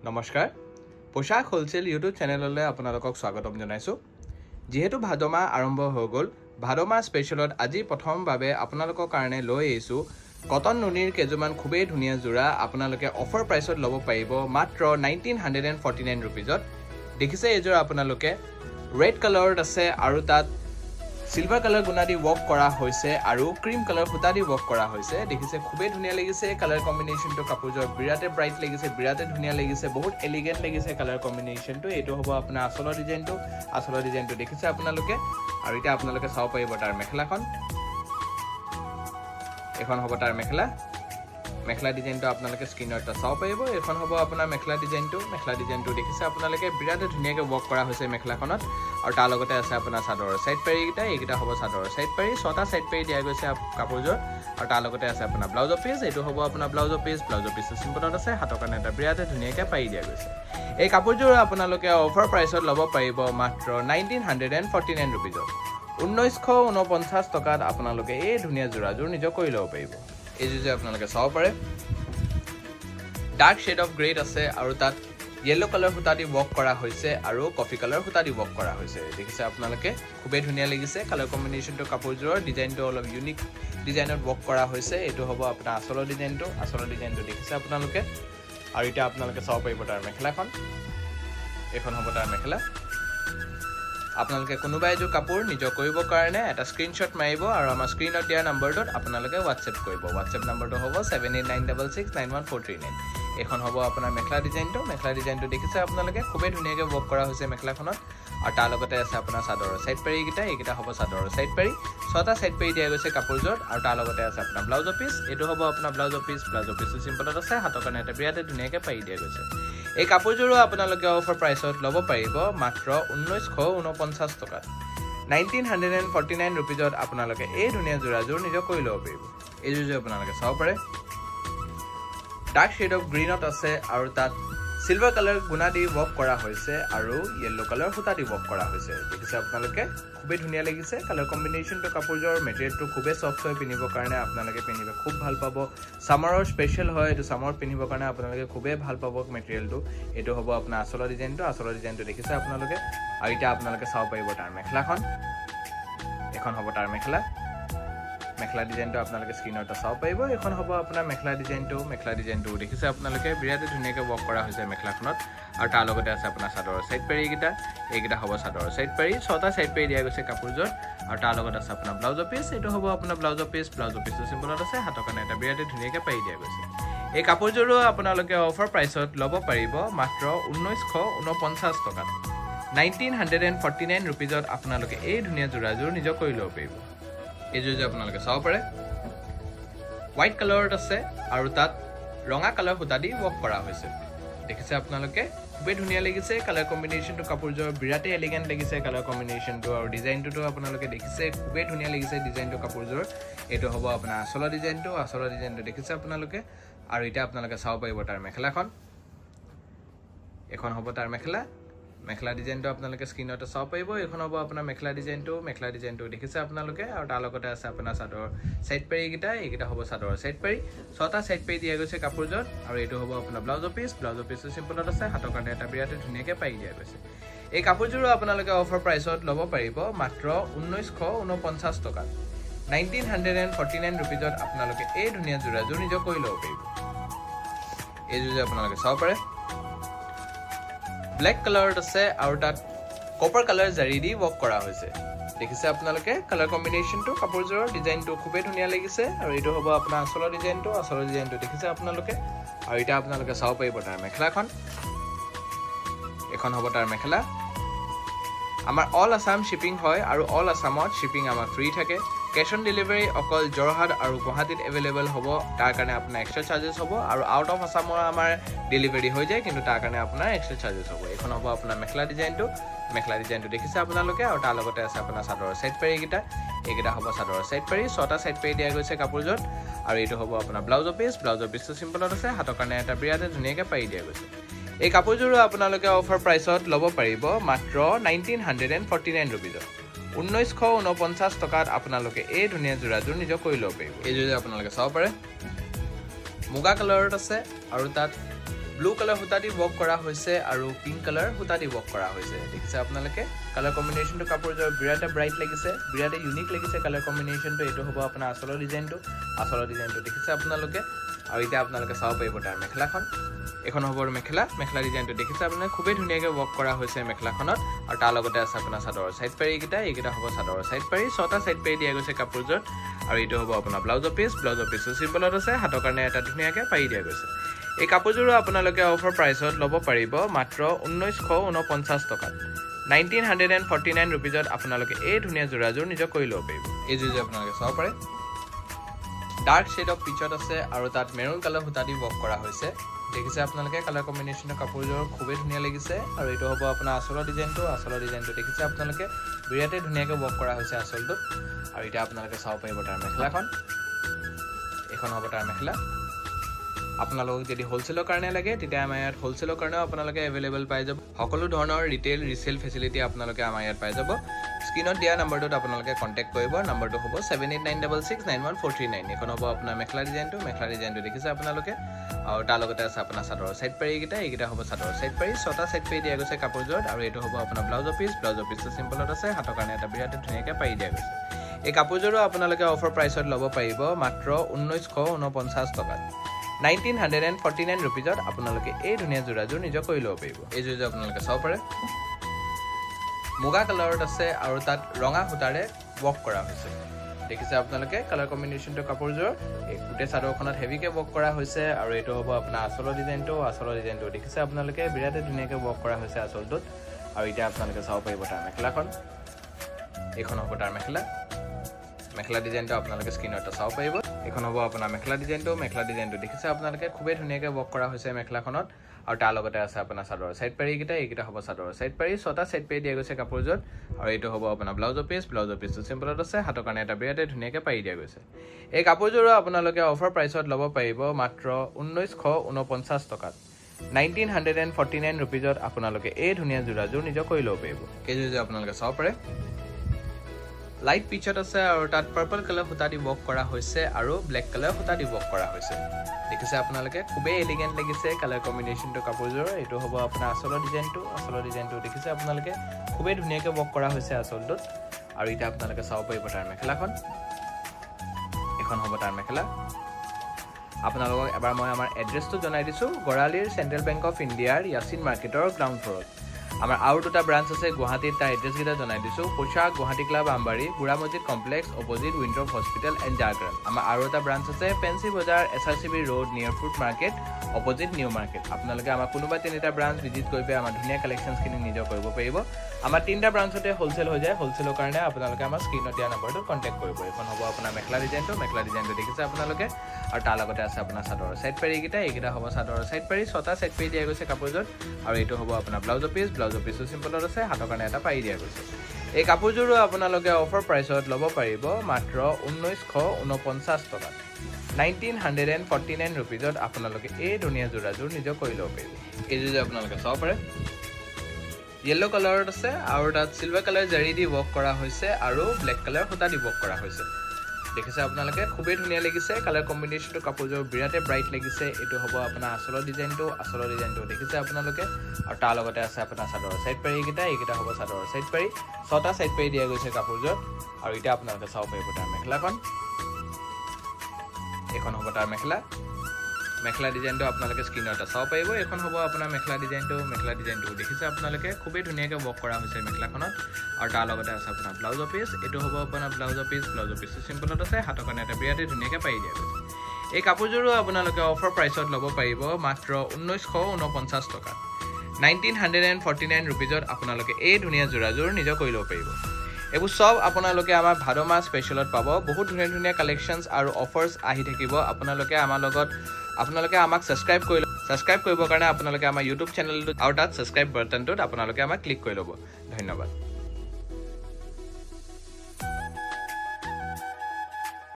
নমস্কাৰ পোশাক wholesale YouTube চেনেললৈ আপোনালোকক স্বাগতম জনাইছো যেহেতু ভাদমা আৰম্ভ হৈ গল ভাদমা স্পেশালত আজি প্ৰথমভাৱে আপোনালোকৰ কাৰণে লৈ আহিছো কটন নুনিৰ কেজুমান খুবেই ধুনীয়া জোৰা আপোনালোকে অফাৰ প্ৰাইসত ল'ব পাৰিব মাত্ৰ 1949 रुपीजত দেখিছে এই জোৰা আপোনালোকে ৰেড কালাৰত আছে আৰু তাত সিলভাৰ কালাৰ গুণা দি ওয়াৰ্ক কৰা হৈছে আৰু ক্ৰীম কালাৰ ফুটা দি ওয়াৰ্ক কৰা হৈছে দেখিছে খুবেই ধুনীয়া লাগিছে কালাৰ কম্বিনেশনটো কাপোৰৰ বিৰাতে ব্ৰাইট লাগিছে বিৰাতে ধুনীয়া লাগিছে বহুত এলিগেন্ট লাগিছে কালাৰ কম্বিনেশনটো এটো হ'ব আপোনাৰ আসলৰ ডিজাইনটো দেখিছে আপোনালোকে আৰু এটা আপোনালোকে চাও পাৰিব তাৰ মেখেলাখন এখন হ'ব তাৰ মেখেলা ডিজাইনটো আপোনালোকে স্ক্ৰিনত চাও পাৰিব এখন হ'ব আপোনাৰ মেখেলা ডিজাইনটো দেখিছে আপোনালোকে বিৰাতে ধুনীয়াকৈ ওয়াৰ্ক কৰা হৈছে মেখেলাখনত আৰু তাৰ লগতে আছে আপোনাৰ চাদৰৰ সাইড পাৰি এইটা হ'ব চাদৰৰ সাইড পাৰি ছটা সাইড পাৰি দিয়া গৈছে কাপোৰজোৰ আৰু তাৰ লগতে আছে আপোনাৰ ব্লাউজ পিস এটো হ'ব আপোনাৰ ব্লাউজ পিস চিম্পলত আছে হাতৰ কাৰণে এটা বিৰাতে ধুনীয়াকৈ পাৰি দিয়া গৈছে এই কাপোৰজোৰ আপোনালোকে অফাৰ প্ৰাইসত ল'ব পাৰিব মাত্ৰ 1949 रुपीजত 1949 টকাত আপোনালোকে এই ধুনীয়া জোৰাজোৰ নিজ কৰি ল'ব পাৰিব এই যে আপোনালোকে চাও পাৰে ডাৰ্ক শেড অফ গ্ৰে আছে আৰু তাত येलो কালাৰ ফুটা দি ওয়াৰ্ক কৰা হৈছে আৰু কফি কালাৰ ফুটা দি ওয়াৰ্ক কৰা হৈছে দেখিছে আপোনালোকে খুবেই ধুনীয়া লাগিছে কালাৰ কম্বিনেশনটো কাপোৰজোৰৰ ডিজাইনটো অলপ ইউনিক ডিজাইনত ওয়াৰ্ক কৰা হৈছে এটো হ'ব আপোনাৰ আসলৰ ডিজাইনটো দেখিছে আপোনালোকে আৰু এটা আপোনালোকে চাও পাৰিব তাৰ মেখেলাখন এখন হ'ব তাৰ মেখেলা আপোনালোকে কোনোবাই যে কাপোৰ নিজ কৰিব কাৰণে এটা স্ক্ৰিনশ্বট মাৰিব আৰু আমাৰ স্ক্ৰিনত দিয়া নম্বৰটোত আপোনালোকে WhatsApp কৰিব WhatsApp নম্বৰটো হ'ব 7896611439 এখন হ'ব আপোনাৰ মেখেলা ডিজাইনটো দেখিছে আপোনালোকে খুবেই ধুনীয়াকৈ ওয়াৰ্ক কৰা হৈছে মেখেলাখনত আৰু তাৰ লগতে আছে আপোনাৰ চাদৰৰ সাইড পাৰি এইটা হ'ব চাদৰৰ সাইড পাৰি ছটা সাইড পাৰি দিয়া গৈছে কাপোৰজোৰ আৰু তাৰ লগতে আছে আপোনাৰ ব্লাউজ পিস এটো হ'ব আপোনাৰ ব্লাউজ পিস চিম্পলত আছে হাতৰ কাৰণে এটা বিৰাতে ধুনীয়াকৈ পাৰি দিয়া গৈছে এই কাপোৰজোৰ আপোনালোকে অফাৰ প্ৰাইসত ল'ব পাৰিব মাত্ৰ 1949 টকাত 1949 रुपीजত আপোনালোকে এই ধুনীয়া জোৰাজোৰ নিজ কৰি ল'ব পাৰিব এই যে আপোনালোকে চাও পাৰে ডাৰ্ক শেড অফ গ্ৰীনত আছে আৰু তাত সিলভাৰ কালাৰ গুণা দি ওয়াৰ্ক কৰা হৈছে আৰু येलो কালাৰ ফুটা দি ওয়াৰ্ক কৰা হৈছে দেখিছে আপোনালোকে খুবেই ধুনীয়া লাগিছে কালাৰ কম্বিনেশনটো কাপোৰৰ মেটেৰিয়েলটো খুবেই সফট হয় পিনিবৰ কাৰণে আপোনালোকে পিনিবে খুব ভাল পাব সামাৰৰ স্পেশাল হয় এটো সামাৰ পিনিবৰ কাৰণে আপোনালোকে খুবেই ভাল পাব মেটেৰিয়েলটো এটো হ'ব আপোনাৰ আসলৰ ডিজাইনটো দেখিছে আপোনালোকে আৰু এটা আপোনালোকে চাও পাৰিব তাৰ মেখেলাখন এখন হ'ব তাৰ মেখেলা ডিজাইনটো আপোনালোকে স্ক্ৰিনত চাও পাৰিব এখন হ'ব আপোনাৰ মেখেলা ডিজাইনটো দেখিছে আপোনালোকে বিৰাতে ধুনীয়াকৈ ওয়াৰ্ক কৰা হৈছে মেখেলাখনত আৰু তাৰ লগতে আছে আপোনাৰ চাদৰৰ সাইড পাৰি এইটা হ'ব চাদৰৰ সাইড পাৰি ছটা সাইড পাৰি দিয়া গৈছে কাপোৰজোৰ আৰু তাৰ লগত আছে আপোনাৰ ব্লাউজ পিস এটো হ'ব আপোনাৰ ব্লাউজ পিস চিম্পলত আছে হাতৰ কাৰণে এটা বিৰাতে ধুনীয়াকৈ পাৰি দিয়া গৈছে এই কাপোৰজোৰ আপোনালোকে অফাৰ প্ৰাইসত ল'ব পাৰিব মাত্ৰ 1949 টকাত 1949 रुपीजত আপোনালোকে এই ধুনীয়া জোৰাজোৰ নিজ কৰি ল'ব পাৰিব এই যে আপোনালোকে চাও পাৰে হোৱাইট কালাৰত আছে আৰু তাত ৰঙা কালাৰ ফুটা দি ওয়াৰ্ক কৰা হৈছে দেখিছে আপোনালোকে খুবেই ধুনীয়া লাগিছে কালাৰ কম্বিনেশনটো কাপোৰজোৰ বিৰাতে এলিগেন্ট লাগিছে কালাৰ কম্বিনেশনটো আৰু ডিজাইনটো আপোনালোকে দেখিছে খুবেই ধুনীয়া লাগিছে ডিজাইনটো কাপোৰজোৰ এটো হ'ব আপোনাৰ আসলৰ ডিজাইনটো দেখিছে আপোনালোকে আৰু এটা আপোনালোকে চাও পাৰিব তাৰ মেখেলাখন এখন হ'ব তাৰ মেখেলা ডিজাইনটো আপোনালোকে স্ক্ৰিনত চাও পাৰিব এখন হ'ব আপোনাৰ মেখেলা ডিজাইনটো দেখিছে আপোনালোকে আৰু তাৰ লগতে আছে আপোনাৰ চাদৰ সাইড পাৰি এইটা হ'ব চাদৰৰ সাইড পাৰি ছটা সাইড পাৰি দিয়া গৈছে কাপোৰজোৰ আৰু এটো হ'ব আপোনাৰ ব্লাউজ পিস চিম্পলত আছে হাতৰ কাৰণে এটা বিৰাতে ধুনীয়াকৈ পাৰি দিয়া গৈছে এই কাপোৰজোৰ আপোনালোকে অফাৰ প্ৰাইসত ল'ব পাৰিব মাত্ৰ 1949 টকাত 1949 रुपीजত আপোনালোকে এই ধুনীয়া জোৰাজোৰ নিজ কৰি ল'ব পাৰিব এই যে আপোনালোকে চাও পাৰে ব্ল্যাক কালাৰত আছে আৰু তাত কপাৰ কালাৰ জাৰি দি ওয়াৰ্ক কৰা হৈছে দেখিছে আপোনালোকে কালাৰ কম্বিনেশনটো কাপোৰজোৰৰ ডিজাইনটো খুবেই ধুনীয়া লাগিছে আৰু এটো হ'ব আপোনাৰ আসলৰ ডিজাইনটো দেখিছে আপোনালোকে আৰু এটা আপোনালোকে চাও পাৰিব তাৰ মেখেলাখন এখন হ'ব তাৰ মেখেলা আমাৰ অল আসাম শিপিং হয় আৰু অল আসামত শিপিং আমাৰ ফ্ৰী থাকে कैश ऑन डिलीवरी अकल जोरहाट और गुवाहाटीत अवेलेबल हम तार कारण अपना एक्सट्रा चार्जेस हम और आउट ऑफ आसाम आमार डिलीवरी हो जाए किन्तु तार कारण अपना एक्सट्रा चार्जेस हम एखन हम अपना मेखला डिजाइनটো দেখিছে আপোনালোকে আৰু তাৰ লগতে আছে আপোনাৰ চাদৰৰ সাইড পাৰি এইটা হ'ব চাদৰৰ সাইড পাৰি ছটা সাইড পাৰি দিয়া গৈছে কাপোৰজোৰ আৰু এটো হ'ব আপোনাৰ ব্লাউজ পিস চিম্পলত আছে হাতৰ কাৰণে এটা বিৰাতে ধুনীয়াকৈ পাৰি দিয়া গৈছে এই কাপোৰজোৰ আপোনালোকে অফাৰ প্ৰাইসত ল'ব পাৰিব মাত্ৰ 1949 रुपीजত 1949 টকাত আপোনালোকে এই ধুনীয়া জোৰাজোৰ নিজ কৰি ল'ব পাৰিব এই যে আপোনালোকে চাও পাৰে মুগা কালাৰত আছে আৰু তাত ব্লু কালাৰ হুতা দি ৱৰ্ক কৰা হৈছে আৰু পিংক কালাৰ হুতা দি ৱৰ্ক কৰা হৈছে দেখিছে আপোনালোকে কালাৰ কম্বিনেশ্যনটো কাপোৰযোৰ বিৰাট ব্ৰাইট লাগিছে বিৰাট ইউনিক লাগিছে কালাৰ কম্বিনেশ্যনটো এটো হ'ব আপোনাৰ আসলৰ ডিজাইনটো দেখিছে আপোনালোকে আৰু এটা আপোনালোকে চাব পাৰিব তাৰ মেখেলাখন এখন হ'ব মেখেলা ডিজাইনটো দেখিছে আপোনালোকে খুবেই ধুনীয়াকৈ ৱৰ্ক কৰা হৈছে মেখেলাখনত আৰু তাৰ লগতে আছে আপোনাৰ চাদৰৰ সাইড পাৰি এইকেইটা হ'ব চাদৰৰ সাইড পাৰি 6টা সাইড পাৰি দিয়া গৈছে কাপোৰযোৰ আৰু এইটো হ'ব আপোনাৰ ব্লাউজৰ পিছ চিম্পলত আছে হাতৰ কাৰণে এটা ধুনীয়াকৈ পাৰি দিয়া গৈছে এই কাপোৰযোৰ আপোনালোকে অফাৰ প্ৰাইচত ল'ব পাৰিব মাত্ৰ 1949 টকাত 1949 रुपीजत আপোনালোকে এই ধুনীয়া জোৰাজোৰ নিজ কৰি ল'ব পাৰিব এই জোৰ আপোনালোকে চাব পাৰে ডাৰ্ক শেড অফ পিচত আছে আৰু তাত মেৰুন কালাৰ হুতা দি ৱৰ্ক কৰা হৈছে দেখিছে আপোনালোকে কালাৰ কম্বিনেশ্যনৰ কাপোৰযোৰ খুবেই ধুনীয়া লাগিছে আৰু এইটো হ'ব আপোনাৰ আসলৰ ডিজাইনটো দেখিছে আপোনালোকে বিৰাটে ধুনীয়াকৈ ৱৰ্ক কৰা হৈছে আসলটো আৰু এটা আপোনালোকে চাব পাৰিব তাৰ মেখেলাখন এখন হ'ব তাৰ মেখেলা আপোনালোকক যদি হোলসেলৰ কাৰণে লাগে তেতিয়া আমাৰ ইয়াত হোলসেলৰ কাৰণেও আপোনালোকে এভেইলেবল পাই যাব সকলো ধৰণৰ ৰিটেইল ৰিসেল ফেসিলিটি আপোনালোকে আমাৰ ইয়াত পাই যাব স্ক্ৰিনত দিয়া নম্বৰটোত আপোনালোকে কন্টাক্ট কৰিব নম্বৰটো হ'ব 7896691439 এখন হ'ব আপোনাৰ মেখেলা ডিজাইনটো দেখিছে আপোনালোকে আৰু তাৰ লগতে আছে আপোনাৰ চাদৰৰ সাইড পাৰি এইকেইটা হ'ব চাদৰৰ সাইড পাৰি 6টা সাইড পাৰি দিয়া গৈছে কাপোৰযোৰত আৰু এইটো হ'ব আপোনাৰ ব্লাউজৰ পিছটো চিম্পলত আছে হাতৰ কাৰণে এটা বিৰাট ধুনীয়াকৈ পাৰি দিয়া গৈছে এই কাপোৰযোৰো আপোনালোকে অফাৰ প্ৰাইচত ল'ব পাৰিব মাত্ৰ 1949 টকাত 1949 रुपीजत আপোনালোকে এই ধুনীয়া জোৰাজোৰ নিজ কৰি ল'ব পাৰিব এই জোৰ আপোনালোকে চাব পাৰে মুগা কালাৰত আছে আৰু তাত ৰঙা হুতাৰে ৱৰ্ক কৰা হৈছে দেখিছে আপোনালোকে কালাৰ কম্বিনেশ্যনটো কাপোৰযোৰ এই গুটে চাদৰখনত হেভিকে ৱৰ্ক কৰা হৈছে আৰু এইটো হ'ব আপোনাৰ আসলৰ ডিজাইনটো দেখিছে আপোনালোকে বিৰাটে ধুনীয়াকৈ ৱৰ্ক কৰা হৈছে আসলটোত আৰু এটা আপোনালোকে চাব পাৰিব তাৰ মেখেলাখন এখন হ'ব তাৰ মেখেলা ডিজাইনটো আপোনালোকে স্ক্ৰিনত চাব পাৰিব এখন হ'ব আপোনাৰ মেখেলা ডিজাইনটো দেখিছে আপোনালোকে খুবেই ধুনীয়াকৈ ৱৰ্ক কৰা হৈছে মেখেলাখনত আৰু তাৰ লগতে আছে আপোনাৰ চাদৰৰ সাইড পাৰি এইকেইটা হ'ব চাদৰৰ সাইড পাৰি 6টা সাইড পাৰি দিয়া গৈছে কাপোৰযোৰত আৰু এইটো হ'ব আপোনাৰ ব্লাউজৰ পিছটো চিম্পলত আছে হাতৰ কাৰণে এটা বিৰাটে ধুনীয়াকৈ পাৰি দিয়া গৈছে এই কাপোৰযোৰো আপোনালোকে অফাৰ প্ৰাইচত ল'ব পাৰিব মাত্ৰ 1949 টকাত 1949 रुपीजत আপোনালোকে এই ধুনীয়া জোৰাজোৰ নিজ কৰি ল'ব পাৰিব এই জোৰ আপোনালোকে চাব পাৰে লাইট পিচত আছে আৰু তাত পাৰ্পল কালাৰ হুতা দি ৱৰ্ক কৰা হৈছে আৰু ব্লেক কালাৰ হুতা দি ৱৰ্ক কৰা হৈছে দেখিছে আপোনালোকে খুবেই এলিগেন্ট লাগিছে কালাৰ কম্বিনেশ্যনটো কাপোৰযোৰ এইটো হ'ব আপোনাৰ আসলৰ ডিজাইনটো দেখিছে আপোনালোকে খুবেই ধুনীয়াকৈ ৱৰ্ক কৰা হৈছে আসলটোত আৰু এটা আপোনালোকে চাব পাৰিব তাৰ মেখেলাখন এখন হ'ব তাৰ মেখেলা আপোনালোকক এবাৰ মই আমাৰ এড্ৰেছটো জনাই দিছো গৰালিৰ সেন্ট্ৰেল বেংক অফ ইণ্ডিয়াৰ ইয়াছিন মাৰ্কেটৰ গ্ৰাউণ্ড ফ্ল'ৰত আমাৰ আৰু দুটা ব্ৰাঞ্চ আছে গুৱাহাটীত তাৰ এড্ৰেছকেইটা জনাই দিছো পোশাক গুৱাহাটী ক্লাব আমবাৰী বুঢ়া মছজিদ কমপ্লেক্স অপজিট উইণ্ট্ৰপ হস্পিটেল এণ্ড জাৰগ্ৰাম আমাৰ আৰু এটা ব্ৰাঞ্চ আছে ফেন্সি বজাৰ SRCB ৰোড নিয়াৰ food market opposite new market আপোনালোকে আমাৰ কোনোবা তিনিটা ব্ৰাঞ্চ ভিজিট কৰিব আমাৰ ধুনীয়া কালেকশ্যনছখিনি নিজৰ কৰিব পাৰিব আমাৰ তিনিটা ব্ৰাঞ্চতে হোলসেল হৈ যায় হোলসেলৰ কাৰণে আপোনালোকে আমাৰ স্ক্ৰিনত দিয়া নম্বৰটো কণ্টেক্ট কৰিব এখন হ'ব আপোনাৰ মেখেলা ডিজাইনটো দেখিছে আপোনালোকে আৰু তাৰ লগতে আছে আপোনাৰ চাদৰৰ সাইড পাৰি এইকেইটা হ'ব চাদৰৰ সাইড পাৰি 6টা সাইড পাৰি দিয়া গৈছে কাপোৰযোৰত আৰু এইটো হ'ব আপোনাৰ ব্লাউজৰ পিছটো চিম্পলত আছে হাতৰ কাৰণে এটা পাৰি দিয়া গৈছে এই কাপোৰযোৰো আপোনালোকে অফাৰ প্ৰাইচত ল'ব পাৰিব মাত্ৰ 1949 টকাত 1949 रुपीजत আপোনালোকে এই ধুনীয়া জোৰাজোৰ নিজ কৰি ল'ব পাৰিব এই জোৰ আপোনালোকে চাব পাৰে येलो কালাৰত আছে আৰু তাত সিলভাৰ কালাৰ জাৰি দি ৱৰ্ক কৰা হৈছে আৰু ব্লেক কালাৰ হুতা দি ৱৰ্ক কৰা হৈছে দেখিছে আপোনালোকে খুবেই ধুনীয়া লাগিছে কালাৰ কম্বিনেশ্যনটো কাপোৰযোৰ বিৰাটে ব্ৰাইট লাগিছে এইটো হ'ব আপোনাৰ আসলৰ ডিজাইনটো দেখিছে আপোনালোকে আৰু তাৰ লগতে আছে আপোনাৰ চাদৰৰ সাইড পাৰি এইকেইটা হ'ব চাদৰৰ সাইড পাৰি 6টা সাইড পাৰি দিয়া গৈছে কাপোৰযোৰ আৰু এটা আপোনালোকে চাব পাৰিব তাৰ মেখেলাখন এখন হ'ব তাৰ মেখেলা ডিজাইনটো আপোনালোকে স্ক্ৰিনত চাব পাৰিব এখন হ'ব আপোনাৰ মেখেলা ডিজাইনটো দেখিছে আপোনালোকে খুবেই ধুনীয়াকৈ ৱৰ্ক কৰা হৈছে মেখেলাখনত আৰু তাৰ লগতে আছে আপোনাৰ ব্লাউজৰ পিছ এইটো হ'ব আপোনাৰ ব্লাউজৰ পিছটো চিম্পলত আছে হাতৰ কাৰণে এটা বিৰাটে ধুনীয়াকৈ পাৰি দিয়া গৈছে এই কাপোৰযোৰো আপোনালোকে অফাৰ প্ৰাইচত ল'ব পাৰিব মাত্ৰ 1949 টকাত 1949 रुपीजत আপোনালোকে এই ধুনীয়া জোৰাজোৰ নিজ কৰি ল'ব পাৰিব এইবোৰ সব আপোনালোকে আমাৰ ভাদমা স্পেশালত পাব বহুত ধুনীয়া কালেকশ্যনছ আৰু অফাৰ্স আহি থাকিব আপোনালোকে আমাক সাবস্ক্ৰাইব কৰিবৰ কাৰণে আপোনালোকে আমাৰ YouTube চেনেলটো আৰু তাত সাবস্ক্ৰাইব বাটনটোত আপোনালোকে আমাক ক্লিক কৰি ল'ব ধন্যবাদ